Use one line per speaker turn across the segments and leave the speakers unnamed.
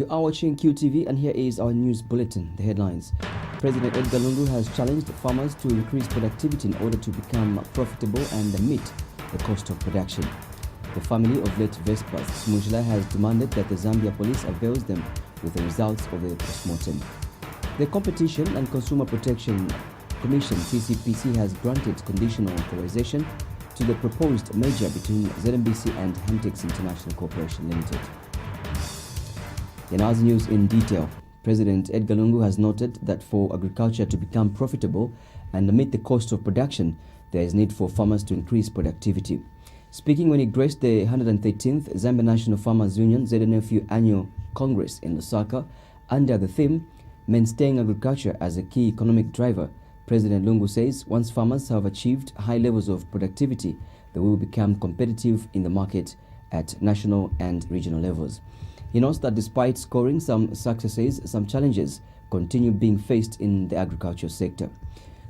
You are watching QTV and here is our news bulletin. The headlines. President Edgar Lungu has challenged farmers to increase productivity in order to become profitable and meet the cost of production. The family of late Vespas Smujla has demanded that the Zambia police avails them with the results of the postmortem. The Competition and Consumer Protection Commission CCPC has granted conditional authorization to the proposed merger between ZMBC and Hamtex International Corporation Limited. In our news in detail, President Edgar Lungu has noted that for agriculture to become profitable and meet the cost of production, there is need for farmers to increase productivity. Speaking when he graced the 113th Zambia National Farmers Union ZNFU Annual Congress in Lusaka under the theme, Mainstaying Agriculture as a Key Economic Driver, President Lungu says once farmers have achieved high levels of productivity, they will become competitive in the market at national and regional levels. He notes that despite scoring some successes, some challenges continue being faced in the agriculture sector.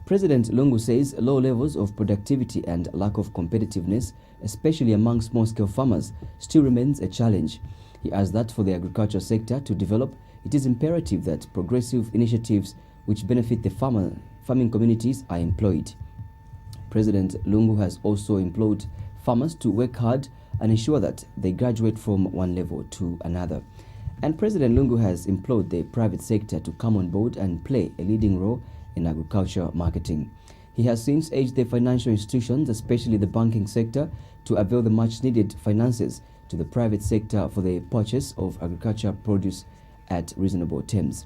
President Lungu says low levels of productivity and lack of competitiveness, especially among small-scale farmers, still remains a challenge. He adds that for the agriculture sector to develop, it is imperative that progressive initiatives which benefit the farming communities are employed. President Lungu has also implored farmers to work hard and ensure that they graduate from one level to another. And President Lungu has implored the private sector to come on board and play a leading role in agriculture marketing. He has since urged the financial institutions, especially the banking sector, to avail the much-needed finances to the private sector for the purchase of agriculture produce at reasonable terms.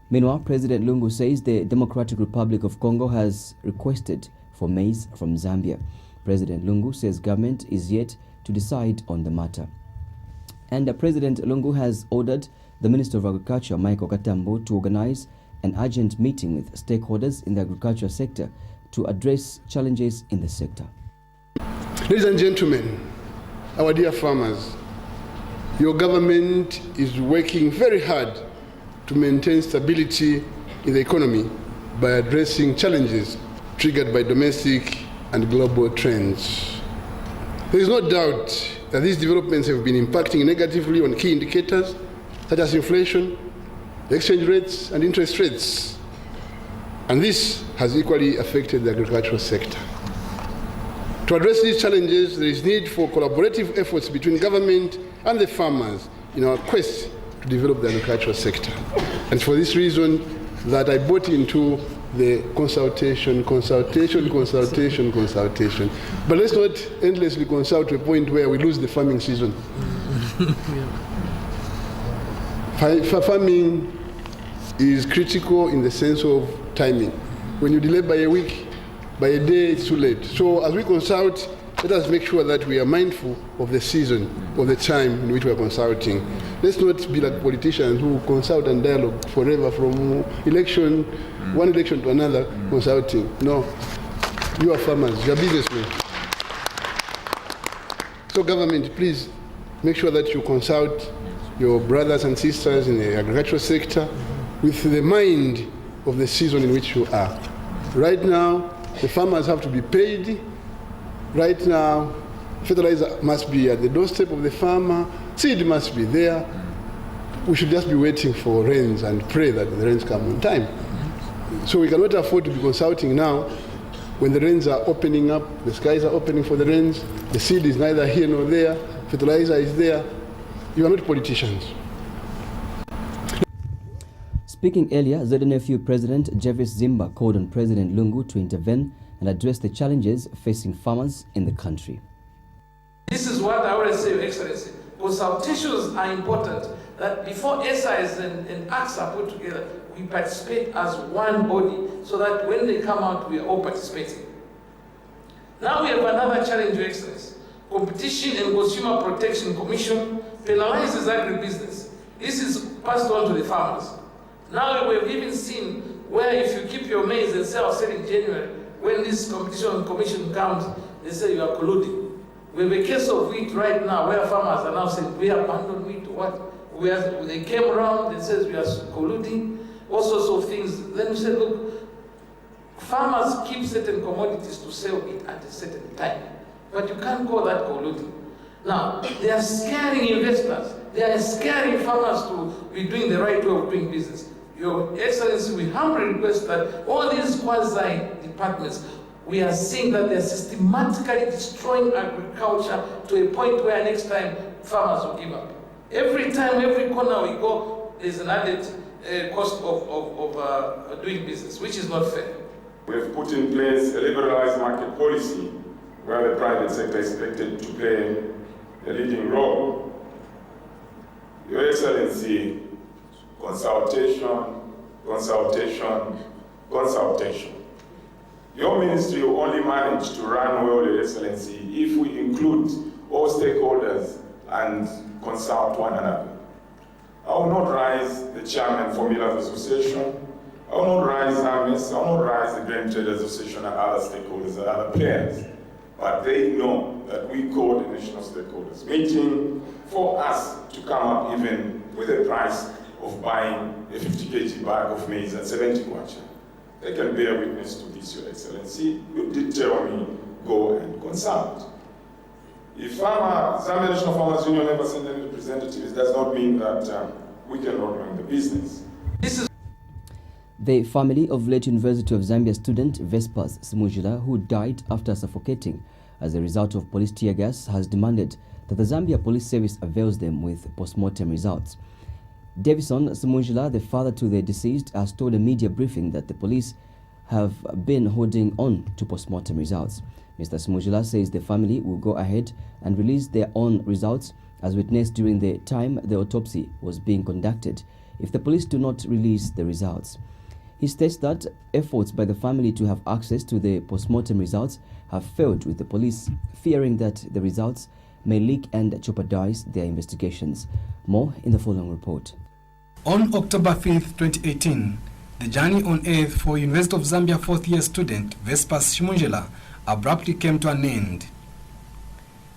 Meanwhile, President Lungu says the Democratic Republic of Congo has requested for maize from Zambia. President Lungu says government is yet to decide on the matter. And President Lungu has ordered the Minister of Agriculture, Michael Katambo, to organize an urgent meeting with stakeholders in the agriculture sector to address challenges in the sector.
Ladies and gentlemen, our dear farmers, your government is working very hard to maintain stability in the economy by addressing challenges triggered by domestic and global trends. There is no doubt that these developments have been impacting negatively on key indicators such as inflation, exchange rates, and interest rates. And this has equally affected the agricultural sector. To address these challenges, there is need for collaborative efforts between government and the farmers in our quest to develop the agricultural sector. And for this reason that I bought into the consultation. But let's not endlessly consult to a point where we lose the farming season. Farming is critical in the sense of timing. When you delay by a week, by a day, it's too late. So as we consult, let us make sure that we are mindful of the season, of the time in which we are consulting. Let's not be like politicians who consult and dialogue forever from election, one election to another, consulting. No, you are farmers, you are businessmen. So government, please make sure that you consult your brothers and sisters in the agricultural sector with the mind of the season in which you are. Right now, the farmers have to be paid. Right now, fertilizer must be at the doorstep of the farmer, seed must be there. We should just be waiting for rains and pray that the rains come on time. So we cannot afford to be consulting now when the rains are opening up, the skies are opening for the rains, the seed is neither here nor there, fertilizer is there. You are not politicians.
Speaking earlier, ZNFU President Jervis Zimba called on President Lungu to intervene and address the challenges facing farmers in the country.
This is what I always say, Your Excellency. Consultations are important, that before SIs and acts are put together, we participate as one body so that when they come out, we are all participating. Now we have another challenge, Your Excellency. Competition and Consumer Protection Commission penalizes agribusiness. This is passed on to the farmers. Now we have even seen where if you keep your maize and sell in January, when this competition commission comes, they say you are colluding. We have a case of wheat right now where farmers are now saying we abandoned wheat to what? They came around and says we are colluding, all sorts of things. Then we said, look, farmers keep certain commodities to sell it at a certain time. But you can't call that colluding. Now, they are scaring investors. they are scaring farmers to be doing the right way of doing business. Your Excellency, we humbly request that all these quasi-departments, we are seeing that they're systematically destroying agriculture to a point where next time farmers will give up. Every time, every corner we go, there's an added cost of doing business, which is not fair.
We have put in place a liberalized market policy where the private sector is expected to play a leading role. Your Excellency, consultation. Your ministry will only manage to run well, Your Excellency, if we include all stakeholders and consult one another. I will not rise the Chairman for Millers Association. I will not rise AMES. I will not rise the Grain Traders Association and other stakeholders and other players. But they know that we called the national stakeholders meeting for us to come up even with a price of buying a 50 kg bag of maize at 70 kwacha. They can bear witness to this, Your Excellency. You did tell me, go and consult. If Zambia National Farmers Union never send any representatives, it does not mean that we cannot run the business.
The family of late University of Zambia student Vespas Simujila, who died after suffocating as a result of police tear gas, has demanded that the Zambia Police Service avails them with post-mortem results. Davison Simujila, the father to the deceased, has told a media briefing that the police have been holding on to post-mortem results. Mr. Simujila says the family will go ahead and release their own results as witnessed during the time the autopsy was being conducted if the police do not release the results. He states that efforts by the family to have access to the post-mortem results have failed, with the police fearing that the results may leak and jeopardize their investigations. More in the following report.
On October 5th, 2018, the journey on earth for University of Zambia fourth-year student Vespas Shimunjela abruptly came to an end.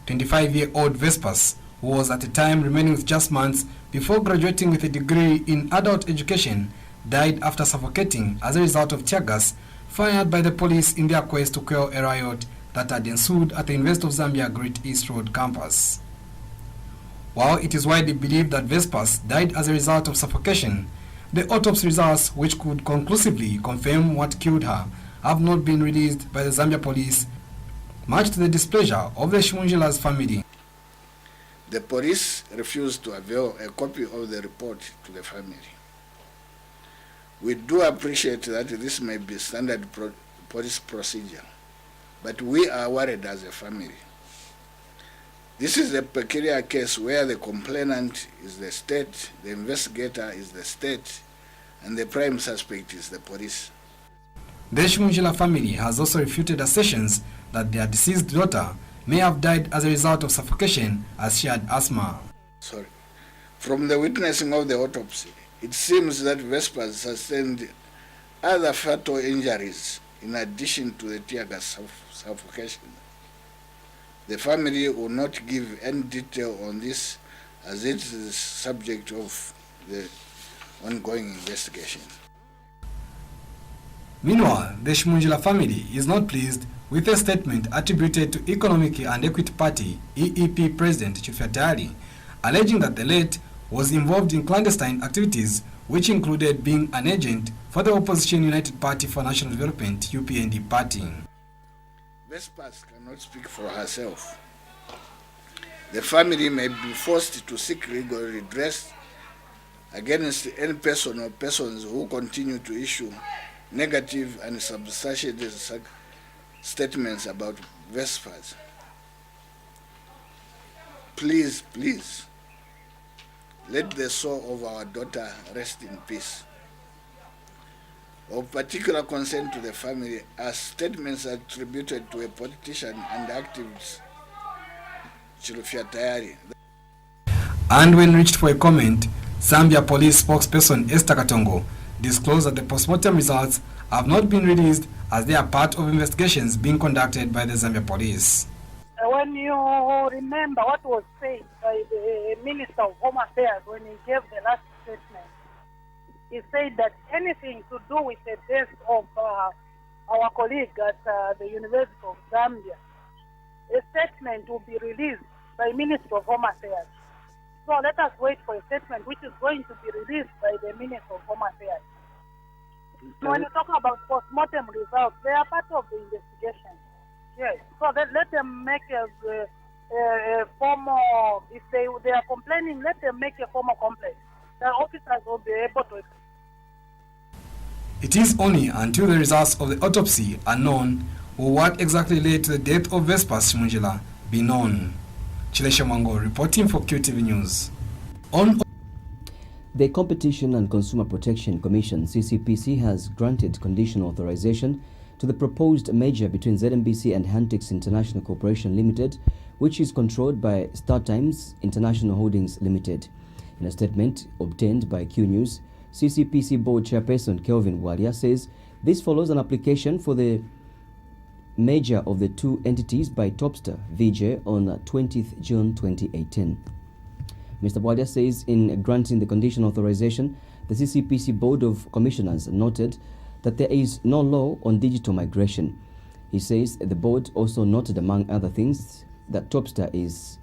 25-year-old Vespas, who was at the time remaining with just months before graduating with a degree in adult education, died after suffocating as a result of tear gas fired by the police in their quest to quell a riot that had ensued at the University of Zambia Great East Road campus. While it is widely believed that Vespas died as a result of suffocation, the autopsy results, which could conclusively confirm what killed her, have not been released by the Zambia police, much to the displeasure of the Shimunjila's family.
The police refused to avail a copy of the report to the family. We do appreciate that this may be standard police procedure, but we are worried as a family. This is a peculiar case where the complainant is the state, the investigator is the state, and the prime suspect is the police.
The Shimunjila family has also refuted assertions that their deceased daughter may have died as a result of suffocation as she had asthma.
From the witnessing of the autopsy, it seems that Vespas sustained other fatal injuries in addition to the tear gas suffocation. The family will not give any detail on this as it is subject of the ongoing investigation.
Meanwhile, the Shimunjila family is not pleased with a statement attributed to Economic and Equity Party EEP President Chifiatari, alleging that the late was involved in clandestine activities which included being an agent for the opposition United Party for National Development UPND party.
Vespas cannot speak for herself. The family may be forced to seek legal redress against any person or persons who continue to issue negative and substantiated statements about Vespas. Please, let the soul of our daughter rest in peace. Of particular concern to the family are statements attributed to a politician and activist, Chirufiatayari.
And when reached for a comment, Zambia police spokesperson Esther Katongo disclosed that the postmortem results have not been released as they are part of investigations being conducted by the Zambia police.
When you remember what was said by the Minister of Home Affairs when he gave the last statement, he said that anything to do with the death of our colleague at the University of Zambia, a statement will be released by Minister of Home Affairs. So let us wait for a statement which is going to be released by the Minister of Home Affairs. When you talk about post-mortem results, they are part of the investigation. Yes. So let them make a formal, if they are complaining, let them make a formal complaint. The officers will be able to.
It is only until the results of the autopsy are known or what exactly led to the death of Vespas Simunjila be known. Chilesha Mango reporting for QTV News.
The Competition and Consumer Protection Commission, CCPC, has granted conditional authorization to the proposed merger between ZMBC and Hantix International Corporation Limited, which is controlled by StarTimes International Holdings Limited. In a statement obtained by Q News, CCPC Board Chairperson Kelvin Walia says this follows an application for the merger of the two entities by Topstar VJ on 20th June 2018. Mr. Walia says in granting the conditional authorization, the CCPC Board of Commissioners noted that there is no law on digital migration. He says the board also noted, among other things, that Topstar is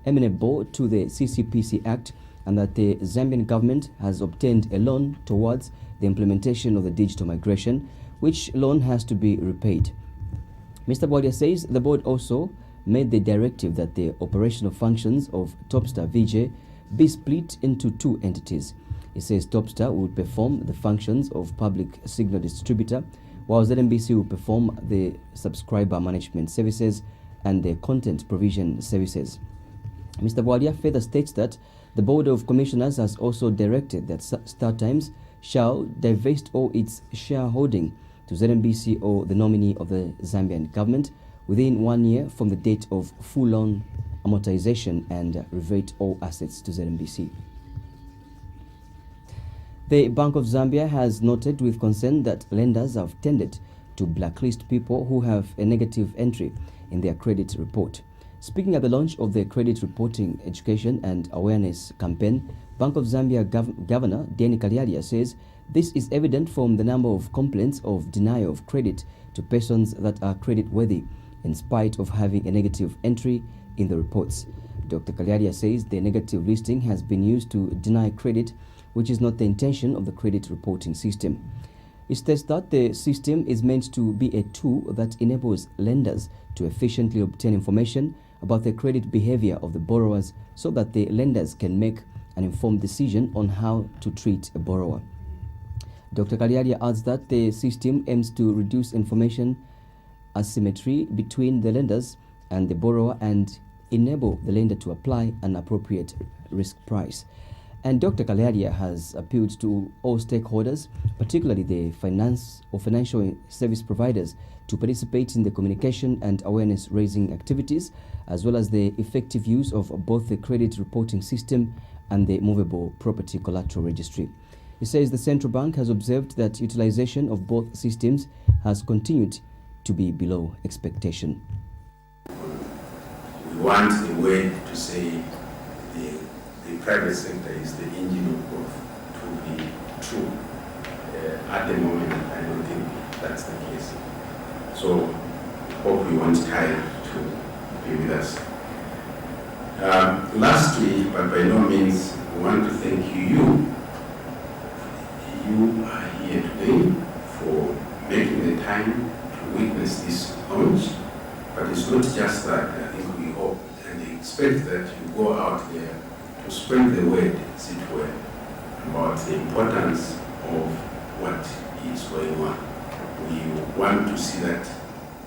amenable to the CCPC Act and that the Zambian government has obtained a loan towards the implementation of the digital migration, which loan has to be repaid. Mr. Walia says the board also made the directive that the operational functions of Topstar VJ be split into two entities. He says Topstar will perform the functions of public signal distributor, while ZMBC will perform the subscriber management services and the content provision services. Mr. Walia further states that the Board of Commissioners has also directed that StarTimes shall divest all its shareholding to ZMBC or the nominee of the Zambian government within 1 year from the date of full loan amortization and revert all assets to ZMBC. The Bank of Zambia has noted with concern that lenders have tended to blacklist people who have a negative entry in their credit report. Speaking at the launch of the Credit Reporting Education and Awareness campaign, Bank of Zambia Governor Danny Kalyalia says this is evident from the number of complaints of denial of credit to persons that are credit-worthy in spite of having a negative entry in the reports. Dr. Kalyalia says the negative listing has been used to deny credit, which is not the intention of the credit reporting system. He states that the system is meant to be a tool that enables lenders to efficiently obtain information about the credit behavior of the borrowers so that the lenders can make an informed decision on how to treat a borrower. Dr. Kalyalia adds that the system aims to reduce information asymmetry between the lenders and the borrower and enable the lender to apply an appropriate risk price. And Dr. Kalyalia has appealed to all stakeholders, particularly the finance or financial service providers, to participate in the communication and awareness raising activities, as well as the effective use of both the credit reporting system and the movable property collateral registry. He says the central bank has observed that utilization of both systems has continued to be below expectation.
We want a way to say the private sector is the engine of growth to be true. At the moment, I don't think that's the case. So, hope we won't tire to be with us. Lastly, but by no means, we want to thank you. You are here today for making the time to witness this launch. But it's not just that. I think we hope and expect that you go out there to spread the word, as it were, about the importance of what is going on. We want to see that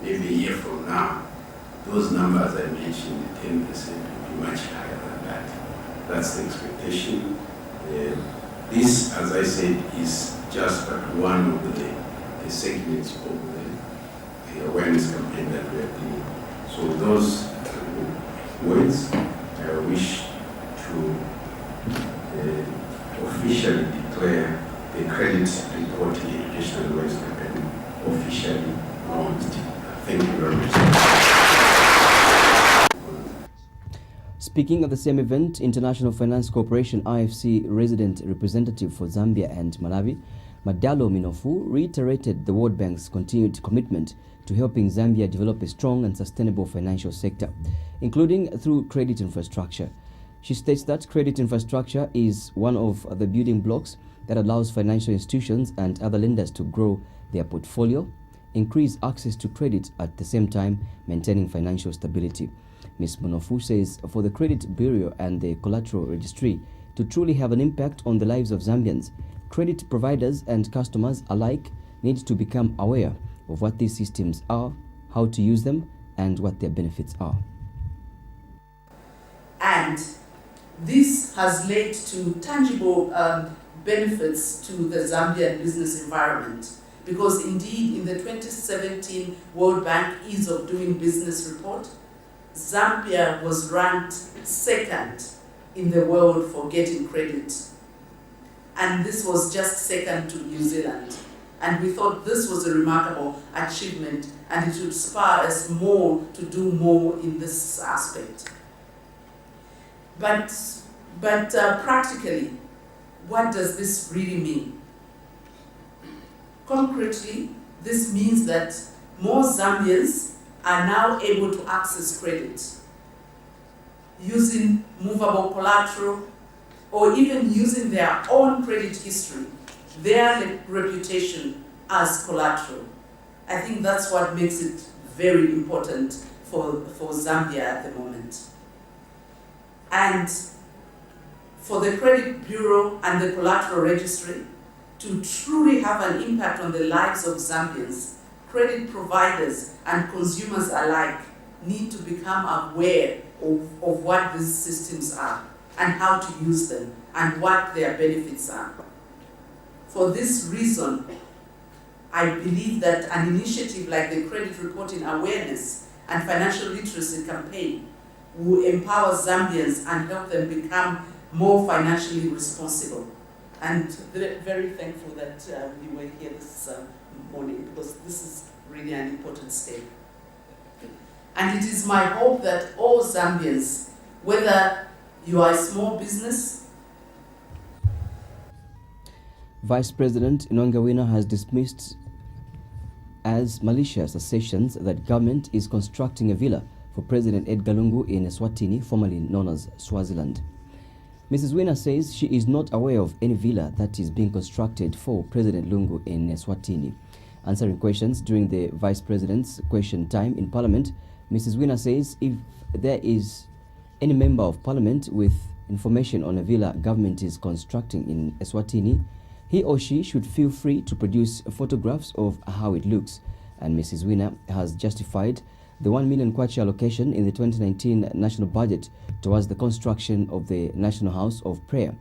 maybe a year from now, those numbers I mentioned, the 10% will be much higher than that. That's the expectation. This, as I said, is just one of the segments of the awareness campaign that we are doing. So those words, I wish to officially declare the credit reporting education and awareness campaign officially launched. Thank you very much.
Speaking at the same event, International Finance Corporation IFC resident representative for Zambia and Malawi, Madalo Minofu, reiterated the World Bank's continued commitment to helping Zambia develop a strong and sustainable financial sector, including through credit infrastructure. She states that credit infrastructure is one of the building blocks that allows financial institutions and other lenders to grow their portfolio, increase access to credit at the same time maintaining financial stability. Ms. Monofu says for the Credit Bureau and the Collateral Registry to truly have an impact on the lives of Zambians, credit providers and customers alike need to become aware of what these systems are, how to use them, and what their benefits are.
And this has led to tangible benefits to the Zambian business environment, because indeed in the 2017 World Bank Ease of Doing Business report, Zambia was ranked second in the world for getting credit. And this was just second to New Zealand. And we thought this was a remarkable achievement, and it would inspire us more to do more in this aspect. But practically, what does this really mean? Concretely, this means that more Zambians are now able to access credit using movable collateral, or even using their own credit history, their reputation as collateral. I think that's what makes it very important for Zambia at the moment. And for the Credit Bureau and the Collateral Registry to truly have an impact on the lives of Zambians, credit providers and consumers alike need to become aware of what these systems are and how to use them and what their benefits are. For this reason, I believe that an initiative like the Credit Reporting Awareness and Financial Literacy Campaign will empower Zambians and help them become more financially responsible. And very thankful that you were here this morning, because this is really an important step. And it is my hope that all Zambians, whether you are a small business.
Vice President Inongawina has dismissed as malicious assertions that government is constructing a villa for President Edgar Lungu in Eswatini, formerly known as Swaziland. Mrs. Wina says she is not aware of any villa that is being constructed for President Lungu in Eswatini. Answering questions during the Vice President's question time in Parliament, Mrs. Wina says if there is any member of Parliament with information on a villa government is constructing in Eswatini, he or she should feel free to produce photographs of how it looks. And Mrs. Wina has justified the 1 million kwacha allocation in the 2019 national budget towards the construction of the National House of Prayer.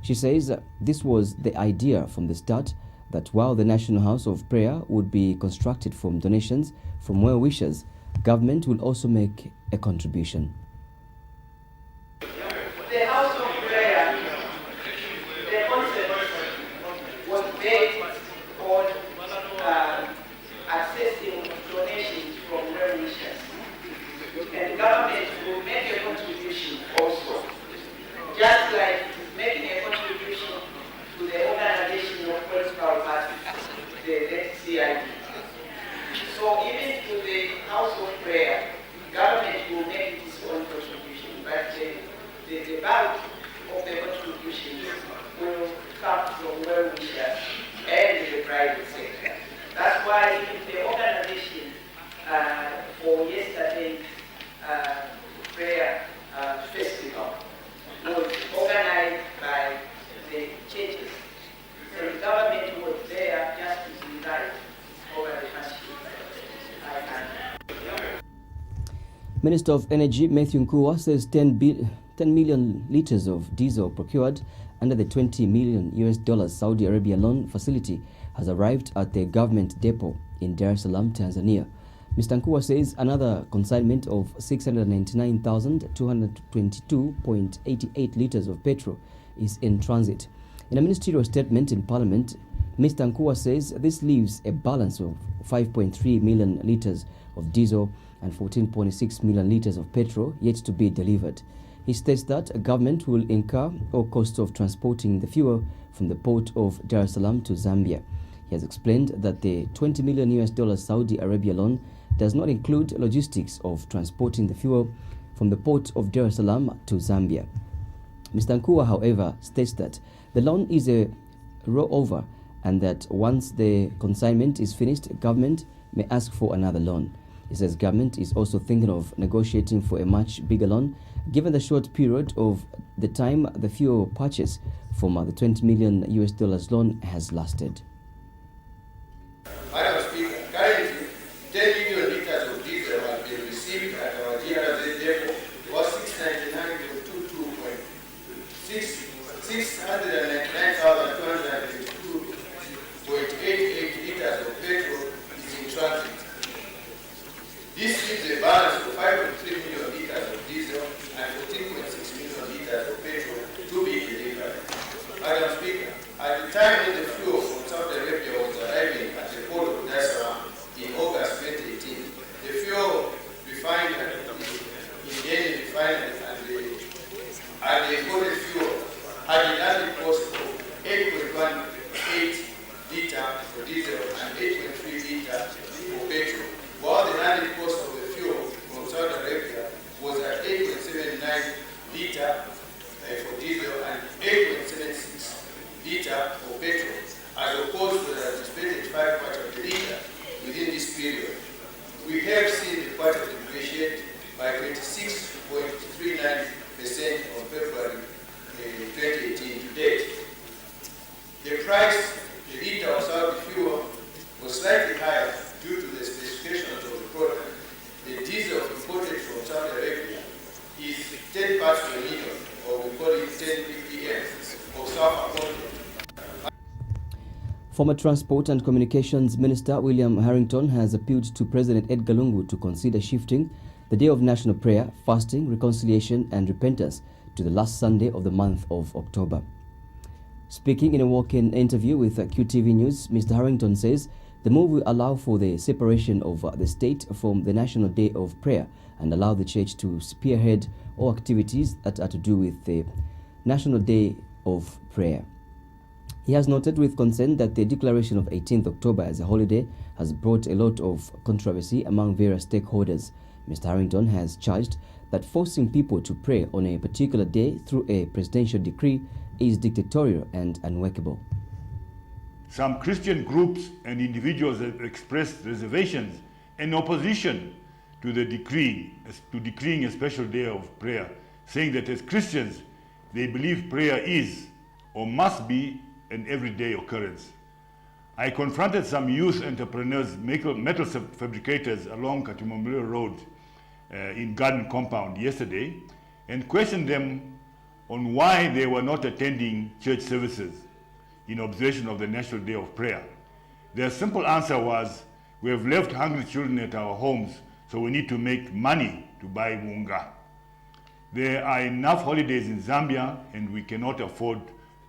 She says this was the idea from the start, that while the National House of Prayer would be constructed from donations from well-wishers, government will also make a contribution.
The House of Prayer, the concept was based on accessing donations from well-wishers. And government will make a contribution also, just like making a contribution to the organization of political parties, the CID. So even to the House of Prayer, government will make its own contribution, but the bulk of the contributions will come from well-wishers and the private sector. That's why even the organization for yesterday's prayer festival was organized by the churches. So the government was there just to preside over the country.
Minister of Energy Matthew Nkuwa says 10 million liters of diesel procured under the $20 million Saudi Arabia loan facility has arrived at the government depot in Dar es Salaam, Tanzania. Mr. Nkuwa says another consignment of 699,222.88 liters of petrol is in transit. In a ministerial statement in Parliament, Mr. Nkuwa says this leaves a balance of 5.3 million liters of diesel and 14.6 million liters of petrol yet to be delivered. He states that a government will incur all costs of transporting the fuel from the port of Dar es Salaam to Zambia. He has explained that the $20 million Saudi Arabia loan does not include logistics of transporting the fuel from the port of Dar es Salaam to Zambia. Mr. Nkua, however, states that the loan is a rollover and that once the consignment is finished, government may ask for another loan. He says government is also thinking of negotiating for a much bigger loan, given the short period of the time the fuel purchase from the $20 million loan has lasted.
Madam Speaker, currently 10 million liters of diesel has been received at our GRZ depot for 699,252.88 liters of petrol is in transit. This leaves a balance of 5.3 million liters of diesel and 14.6 million liters of petrol to be delivered. Madam Speaker, at the time when the fuel from Saudi Arabia was arriving at the port of Dar es Salaam in August 2018, the fuel refined in Indian refineries and the imported fuel had a landed cost of 8.18 litre for diesel and 8.3 litre for petrol, while the landed cost of the fuel from Saudi Arabia was at 8.79 litre for diesel and 8.76 litre for petrol, as opposed to the anticipated 5 parts of the litre within this period. We have seen the quarter depreciate by 26.39% on February 2018 to date. The price per litre of Saudi fuel was slightly higher due to the specifications of the product. The diesel imported from Saudi Arabia is 10 parts per million, or we call it 10 ppm of sulfur content.
Former Transport and Communications Minister William Harrington has appealed to President Edgar Lungu to consider shifting the day of national prayer, fasting, reconciliation and repentance to the last Sunday of the month of October. Speaking in a walk-in interview with QTV News, Mr. Harrington says the move will allow for the separation of the state from the National Day of Prayer and allow the church to spearhead all activities that are to do with the National Day of Prayer. He has noted with concern that the declaration of 18th October as a holiday has brought a lot of controversy among various stakeholders. Mr. Harrington has charged that forcing people to pray on a particular day through a presidential decree is dictatorial and unworkable.
Some Christian groups and individuals have expressed reservations and opposition to the decreeing a special day of prayer, saying that as Christians, they believe prayer is or must be an everyday occurrence. I confronted some youth entrepreneurs, metal fabricators along Katimomuliro Road in Garden Compound yesterday and questioned them on why they were not attending church services in observation of the National Day of Prayer. Their simple answer was, we have left hungry children at our homes, so we need to make money to buy munga. There are enough holidays in Zambia and we cannot afford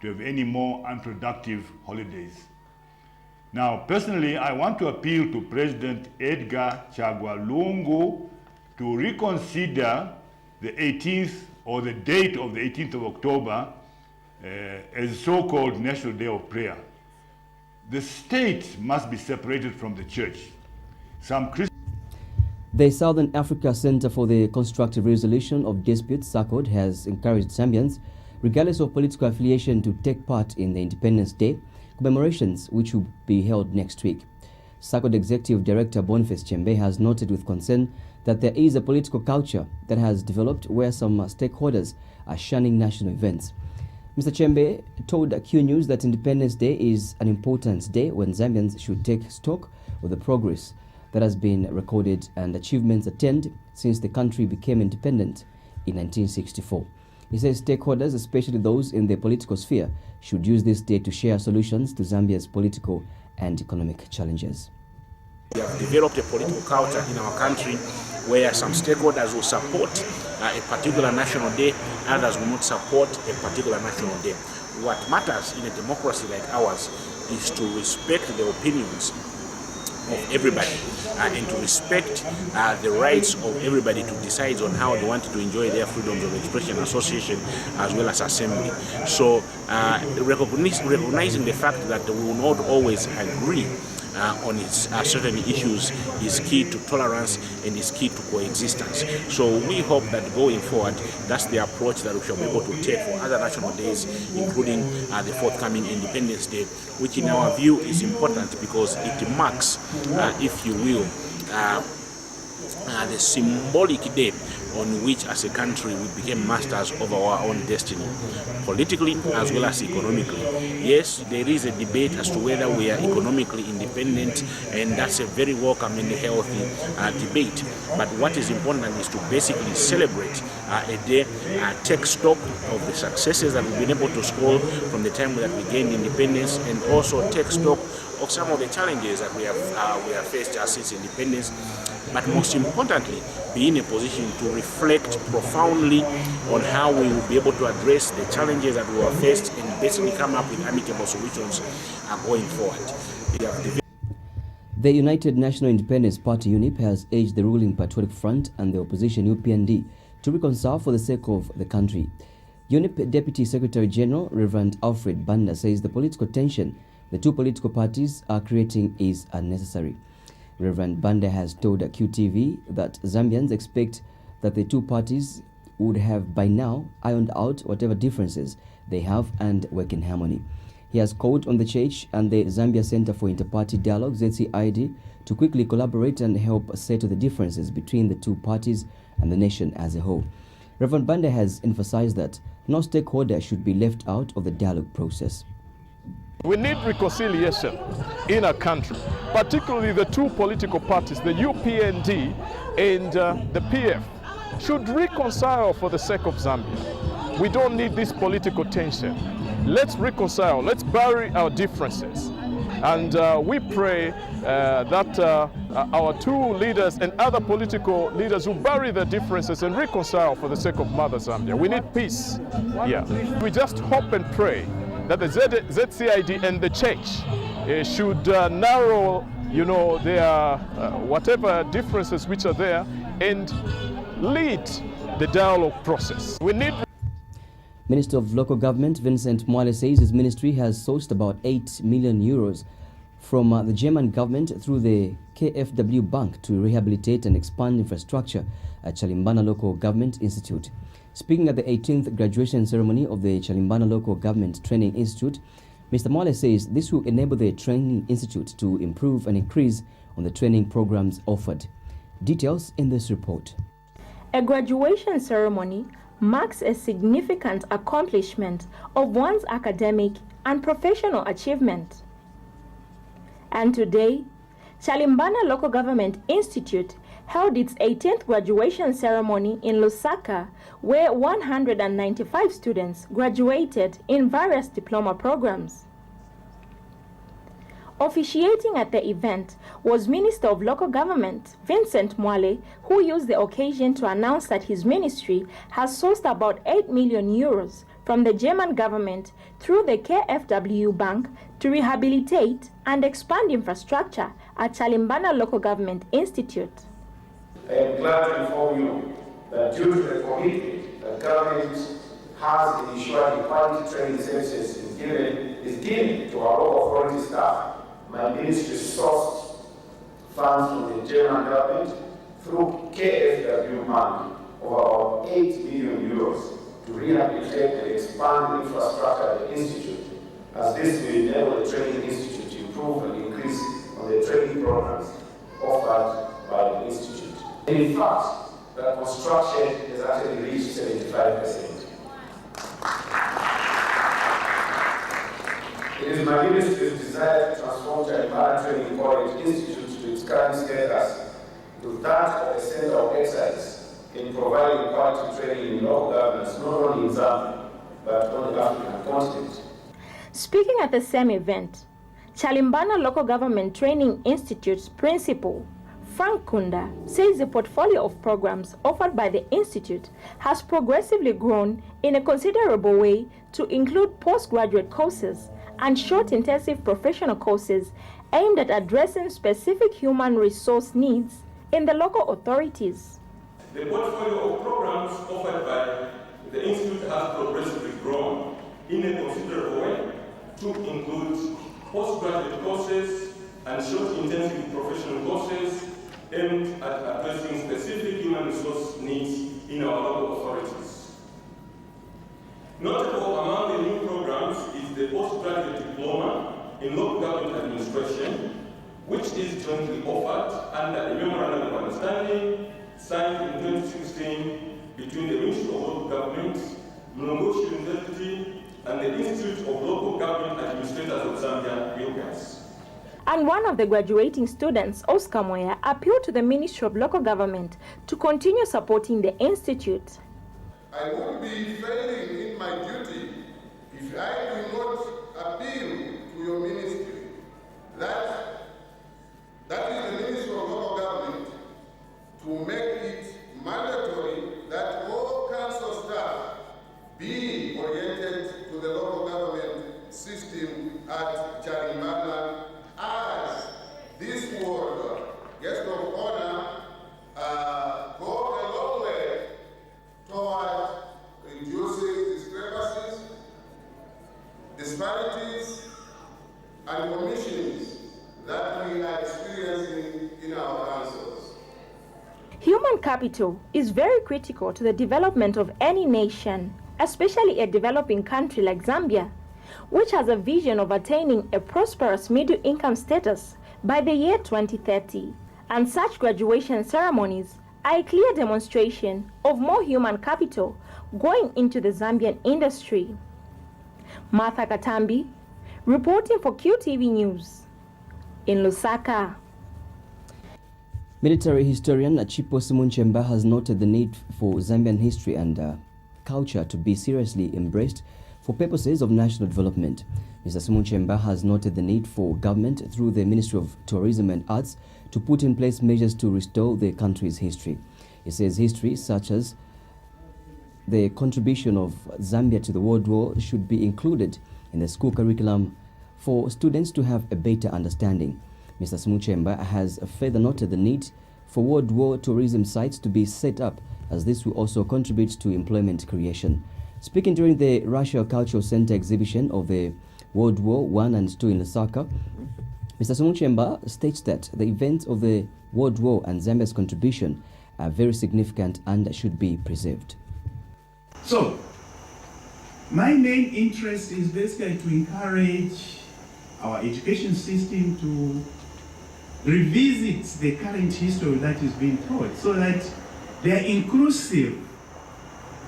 to have any more unproductive holidays. Now, personally, I want to appeal to President Edgar Chagwa Lungu to reconsider the 18th or the date of the 18th of October as so-called National Day of Prayer. The state must be separated from the church.
The Southern Africa Center for the Constructive Resolution of Disputes, SACOD, has encouraged Zambians, regardless of political affiliation, to take part in the Independence Day commemorations, which will be held next week. SACOD Executive Director Boniface Chembe has noted with concern that there is a political culture that has developed where some stakeholders are shunning national events. Mr. Chembe told Q News that Independence Day is an important day when Zambians should take stock of the progress that has been recorded and achievements attained since the country became independent in 1964. He says stakeholders, especially those in the political sphere, should use this day to share solutions to Zambia's political and economic challenges.
We have developed a political culture in our country where some stakeholders will support a particular national day, others will not support a particular national day. What matters in a democracy like ours is to respect the opinions of everybody and to respect the rights of everybody to decide on how they want to enjoy their freedoms of expression, association, as well as assembly. So recognizing the fact that we will not always agree on its certain issues is key to tolerance and is key to coexistence. So we hope that going forward, that's the approach that we shall be able to take for other national days, including the forthcoming Independence Day, which in our view is important because it marks, if you will, the symbolic day on which as a country we became masters of our own destiny, politically as well as economically. Yes, there is a debate as to whether we are economically independent, and that's a very welcome and healthy debate. But what is important is to basically celebrate a day, take stock of the successes that we've been able to score from the time that we gained independence, and also take stock of some of the challenges that we have faced since independence, but most importantly, be in a position to reflect profoundly on how we will be able to address the challenges that we have faced and basically come up with amicable solutions going forward.
The United National Independence Party UNIP has urged the ruling Patriotic Front and the opposition UPND to reconcile for the sake of the country. UNIP Deputy Secretary General Reverend Alfred Banda says the political tension the two political parties are creating is unnecessary. Reverend Banda has told QTV that Zambians expect that the two parties would have by now ironed out whatever differences they have and work in harmony. He has called on the church and the Zambia Center for Inter-Party Dialogue, ZCID, to quickly collaborate and help settle the differences between the two parties and the nation as a whole. Reverend Banda has emphasized that no stakeholder should be left out of the dialogue process.
We need reconciliation in our country, particularly the two political parties, the UPND and the PF, should reconcile for the sake of Zambia. We don't need this political tension. Let's reconcile, let's bury our differences. And we pray that our two leaders and other political leaders will bury their differences and reconcile for the sake of Mother Zambia. We need peace. Yeah. We just hope and pray that the ZCID and the church should narrow, their whatever differences which are there and lead the dialogue process. We need.
Minister of Local Government Vincent Mwale says his ministry has sourced about 8 million euros from the German government through the KfW Bank to rehabilitate and expand infrastructure at Chalimbana Local Government Institute. Speaking at the 18th graduation ceremony of the Chalimbana Local Government Training Institute, Mr. Mwale says this will enable the Training Institute to improve and increase on the training programs offered. Details in this report.
A graduation ceremony marks a significant accomplishment of one's academic and professional achievement. And today, Chalimbana Local Government Institute held its 18th graduation ceremony in Lusaka, where 195 students graduated in various diploma programs. Officiating at the event was Minister of Local Government Vincent Mwale, who used the occasion to announce that his ministry has sourced about 8 million euros from the German government through the KfW Bank to rehabilitate and expand infrastructure at Chalimbana Local Government Institute.
I am glad to inform you that due to the commitment that government has in ensuring quality training services is given to our local authority staff, my ministry sourced funds from the German government through KfW Bank of about 8 million euros to rehabilitate and expand infrastructure at the institute, as this will enable the training institute to improve and increase on the training programs offered by the institute. In fact, the construction has actually reached 75%. It is my ministry's desire to transform Chalimbana Training College Institute to its current status to that of a center of excellence in providing quality training in local governments, not only in Zambia, but on the African continent.
Speaking at the same event, Chalimbana Local Government Training Institute's principal, Frank Kunda, says the portfolio of programs offered by the Institute has progressively grown in a considerable way to include postgraduate courses and short intensive professional courses aimed at addressing specific human resource needs in the local authorities.
The portfolio of programs offered by the Institute has progressively grown in a considerable way to include postgraduate courses, and short intensive professional courses aimed at addressing specific human resource needs in our local authorities. Notable among the new programs is the postgraduate diploma in local government administration, which is jointly offered under a memorandum of understanding signed in 2016 between the Ministry of Local Government, Mlongoshi University, and the Institute of Local Government Administrators of Zambia, UGAS.
And one of the graduating students, Oscar Moya, appealed to the Ministry of Local Government to continue supporting the institute.
I would be failing in my duty if I do not appeal to your ministry. That is the Ministry of Local Government, to make it mandatory that all council staff be oriented to the local government system at Chalimbana, as this ward, guest of honor, go a long way toward reducing discrepancies, disparities, and commissions that we are experiencing in our councils.
Human capital is very critical to the development of any nation, especially a developing country like Zambia, which has a vision of attaining a prosperous middle-income status by the year 2030. And such graduation ceremonies are a clear demonstration of more human capital going into the Zambian industry. Martha Katambi, reporting for QTV News in Lusaka.
Military historian Chipo Simunchemba has noted the need for Zambian history and culture to be seriously embraced for purposes of national development. Mr. Simunchemba has noted the need for government through the Ministry of Tourism and Arts to put in place measures to restore the country's history. He says history such as the contribution of Zambia to the World War should be included in the school curriculum for students to have a better understanding. Mr. Simunchemba has further noted the need for World War tourism sites to be set up, as this will also contribute to employment creation. Speaking during the Russia Cultural Center exhibition of the World War I and II in Lusaka, Mr. Simunchemba states that the events of the World War and Zambia's contribution are very significant and should be preserved.
So, my main interest is basically to encourage our education system to revisit the current history that is being taught, so that they are inclusive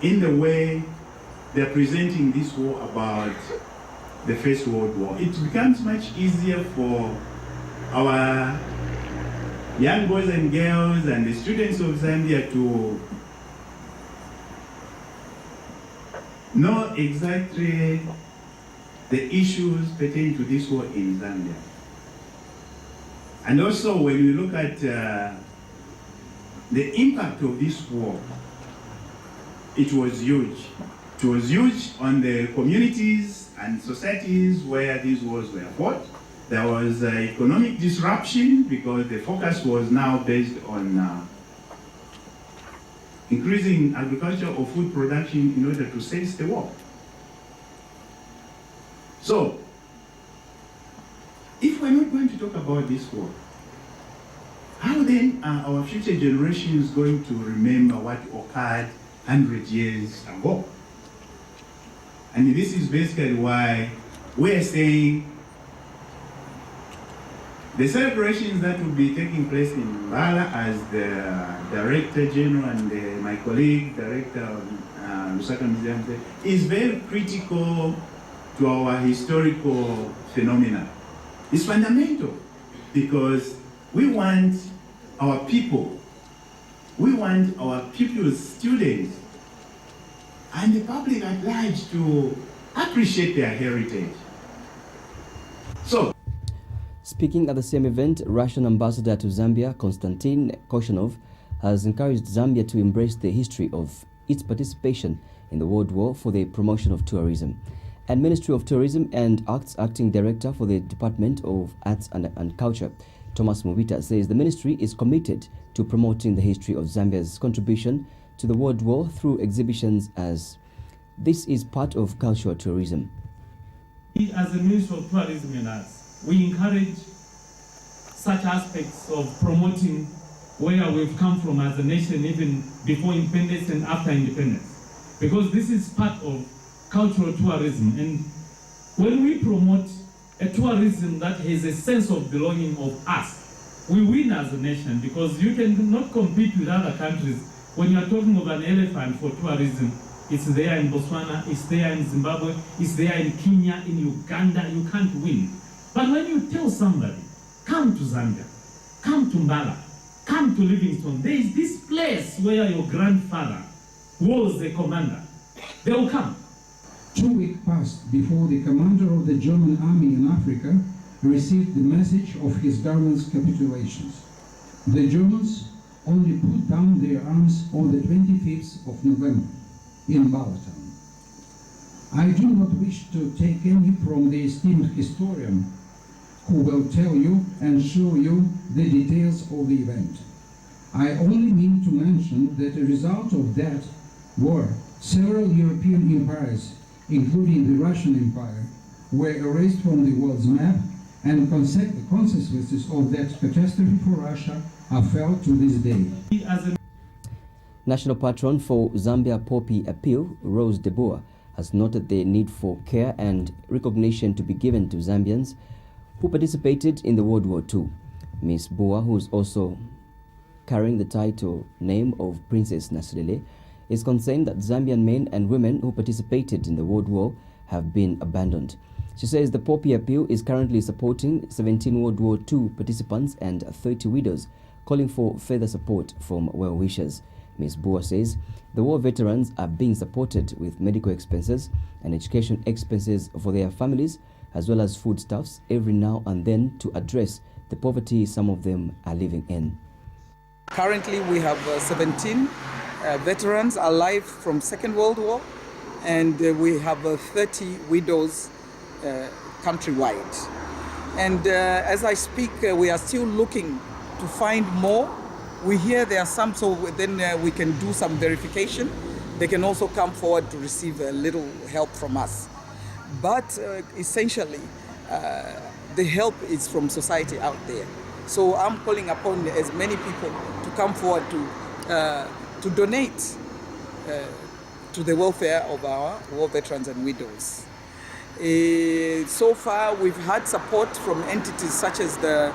in the way they're presenting this war about the First World War. It becomes much easier for our young boys and girls and the students of Zambia to know exactly the issues pertaining to this war in Zambia. And also, when we look at the impact of this war, it was huge. It was huge on the communities and societies where these wars were fought. There was economic disruption because the focus was now based on increasing agriculture or food production in order to seize the war. So, if we're not going to talk about this war, how then are our future generations going to remember what occurred 100 years ago? And this is basically why we're saying the celebrations that will be taking place in Mbala, as the Director General and my colleague, Director of Lusaka Museum, said, is very critical to our historical phenomena. It's fundamental because we want our people, pupils, students, and the public at large to appreciate their heritage. So,
speaking at the same event, Russian ambassador to Zambia, Konstantin Koshinov, has encouraged Zambia to embrace the history of its participation in the World War for the promotion of tourism. And Ministry of Tourism and Arts Acting Director for the Department of Arts and Culture, Thomas Mubita, says the ministry is committed to promoting the history of Zambia's contribution to the World War through exhibitions, as this is part of cultural tourism.
As a Ministry of Tourism and Arts, we encourage such aspects of promoting where we've come from as a nation, even before independence and after independence. Because this is part of cultural tourism. And when we promote a tourism that has a sense of belonging of us, we win as a nation, because you cannot compete with other countries. When you are talking of an elephant for tourism, it's there in Botswana, it's there in Zimbabwe, it's there in Kenya, in Uganda, you can't win. But when you tell somebody, come to Zambia, come to Mbala, come to Livingstone, there is this place where your grandfather was the commander, they will come.
2 weeks passed before the commander of the German army in Africa received the message of his government's capitulations. The Germans only put down their arms on the 25th of November in Balatown. I do not wish to take any from the esteemed historian who will tell you and show you the details of the event. I only mean to mention that the result of that war, several European empires, including the Russian Empire, were erased from the world's map, and the consequences of that catastrophe for Russia are felt to this day.
National patron for Zambia Poppy Appeal, Rose De Boer, has noted the need for care and recognition to be given to Zambians who participated in the World War II. Ms. Boer, who is also carrying the title name of Princess Nasilele, is concerned that Zambian men and women who participated in the World War have been abandoned. She says the Poppy Appeal is currently supporting 17 World War II participants and 30 widows, calling for further support from well-wishers. Ms. Boer says the war veterans are being supported with medical expenses and education expenses for their families, as well as foodstuffs every now and then to address the poverty some of them are living in.
Currently we have 17 veterans alive from Second World War, and we have 30 widows countrywide. And as I speak, we are still looking to find more. We hear there are some, so then we can do some verification. They can also come forward to receive a little help from us. But essentially, the help is from society out there. So I'm calling upon as many people to come forward to donate to the welfare of our war veterans and widows. So far, we've had support from entities such as the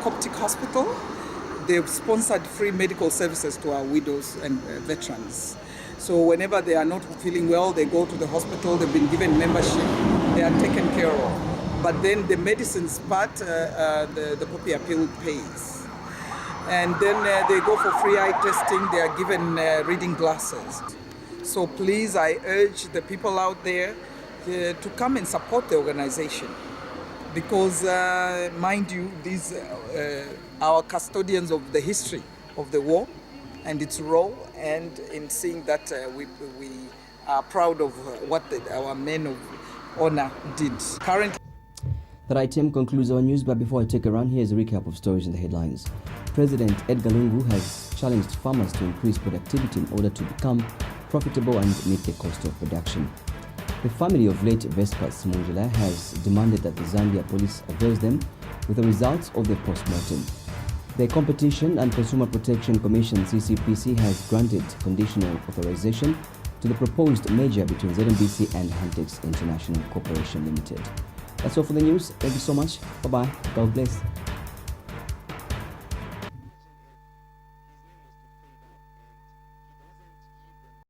Coptic Hospital. They've sponsored free medical services to our widows and veterans. So whenever they are not feeling well, they go to the hospital, they've been given membership, they are taken care of. But then the medicines part, the Poppy Appeal pays. And then they go for free eye testing, they are given reading glasses. So please, I urge the people out there to come and support the organization. Because, mind you, these are custodians of the history of the war and its role, and in seeing that we are proud of what our men of honor did. Currently,
that item concludes our news, but before I take a run, here's a recap of stories in the headlines. President Edgar Lungu has challenged farmers to increase productivity in order to become profitable and meet the cost of production. The family of late Vespas Mungela has demanded that the Zambia police avails them with the results of the post-mortem. The Competition and Consumer Protection Commission CCPC has granted conditional authorization to the proposed merger between ZNBC and Hantex International Corporation Limited. That's all for the news. Thank you so much. Bye-bye. God bless.